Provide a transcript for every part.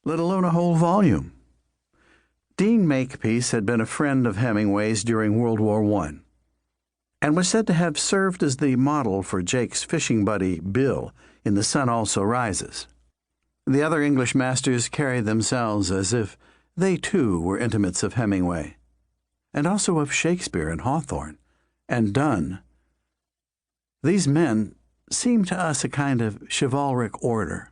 let alone a whole volume. Dean Makepeace had been a friend of Hemingway's during World War I, and was said to have served as the model for Jake's fishing buddy Bill in The Sun Also Rises. The other English masters carried themselves as if they too were intimates of Hemingway, and also of Shakespeare and Hawthorne, and Donne. These men seemed to us a kind of chivalric order.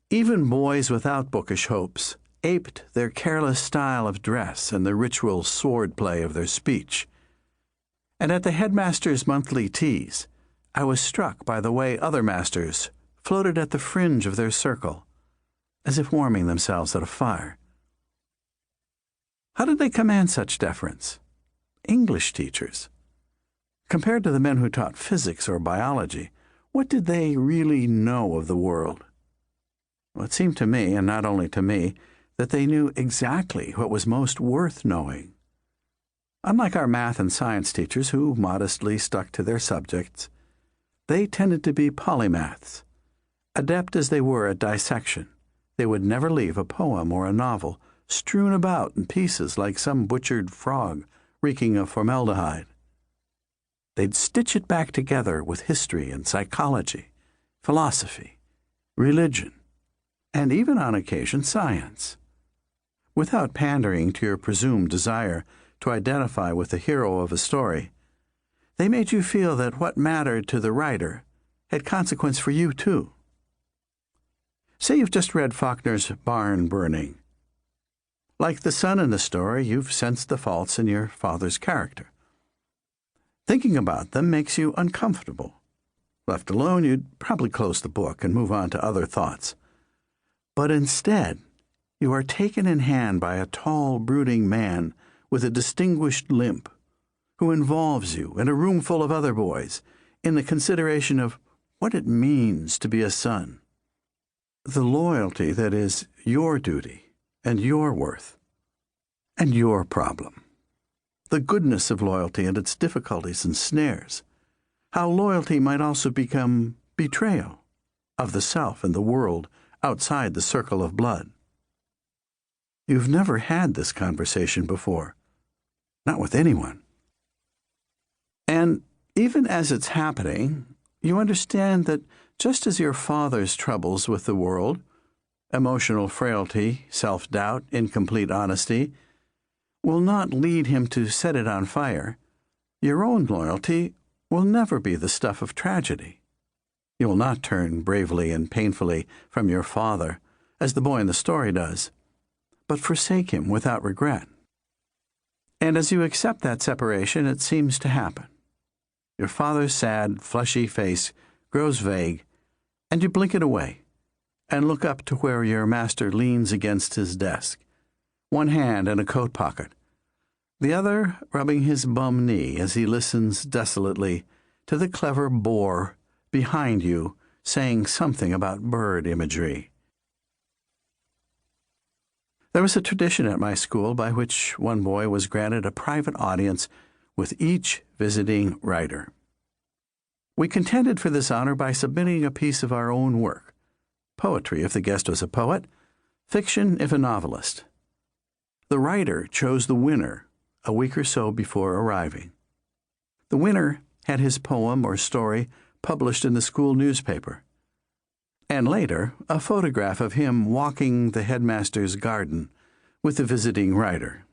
Even boys without bookish hopes aped their careless style of dress and the ritual sword-play of their speech. And at the headmaster's monthly teas, I was struck by the way other masters floated at the fringe of their circle, as if warming themselves at a fire. How did they command such deference? English teachers. Compared to the men who taught physics or biology, what did they really know of the world? Well, it seemed to me, and not only to me, that they knew exactly what was most worth knowing. Unlike our math and science teachers, who modestly stuck to their subjects, they tended to be polymaths. Adept as they were at dissection, they would never leave a poem or a novel strewn about in pieces like some butchered frog reeking of formaldehyde. They'd stitch it back together with history and psychology, philosophy, religion, and even on occasion science. Without pandering to your presumed desire to identify with the hero of a story, they made you feel that what mattered to the writer had consequence for you too. Say you've just read Faulkner's Barn Burning. Like the son in the story, you've sensed the faults in your father's character. Thinking about them makes you uncomfortable. Left alone, you'd probably close the book and move on to other thoughts. But instead, you are taken in hand by a tall, brooding man with a distinguished limp, who involves you in a room full of other boys in the consideration of what it means to be a son. The loyalty that is your duty and your worth and your problem. The goodness of loyalty and its difficulties and snares. How loyalty might also become betrayal of the self and the world outside the circle of blood. You've never had this conversation before, not with anyone. And even as it's happening, you understand that just as your father's troubles with the world, emotional frailty, self-doubt, incomplete honesty, will not lead him to set it on fire, your own loyalty will never be the stuff of tragedy. You will not turn bravely and painfully from your father, as the boy in the story does, but forsake him without regret. And as you accept that separation, it seems to happen. Your father's sad, fleshy face grows vague, and you blink it away, and look up to where your master leans against his desk, one hand in a coat pocket, the other rubbing his bum knee as he listens desolately to the clever bore behind you saying something about bird imagery. There was a tradition at my school by which one boy was granted a private audience with each visiting writer. We contended for this honor by submitting a piece of our own work, poetry if the guest was a poet, fiction if a novelist. The writer chose the winner a week or so before arriving. The winner had his poem or story published in the school newspaper, and later a photograph of him walking the headmaster's garden with the visiting writer.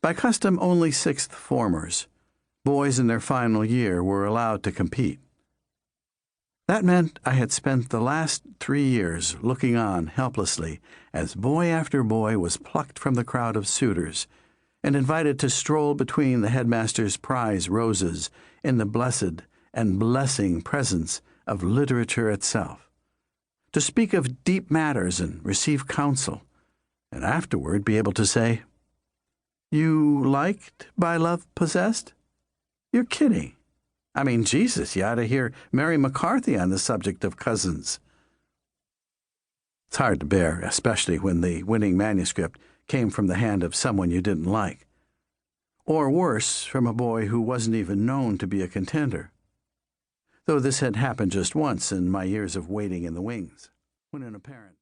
By custom, only sixth formers, boys in their final year, were allowed to compete. That meant I had spent the last 3 years looking on helplessly as boy after boy was plucked from the crowd of suitors and invited to stroll between the headmaster's prize roses in the blessed and blessing presence of literature itself, to speak of deep matters and receive counsel, and afterward be able to say, "You liked By Love Possessed? You're kidding. I mean, Jesus, you ought to hear Mary McCarthy on the subject of cousins." It's hard to bear, especially when the winning manuscript came from the hand of someone you didn't like. Or worse, from a boy who wasn't even known to be a contender. Though this had happened just once in my years of waiting in the wings, when an apparent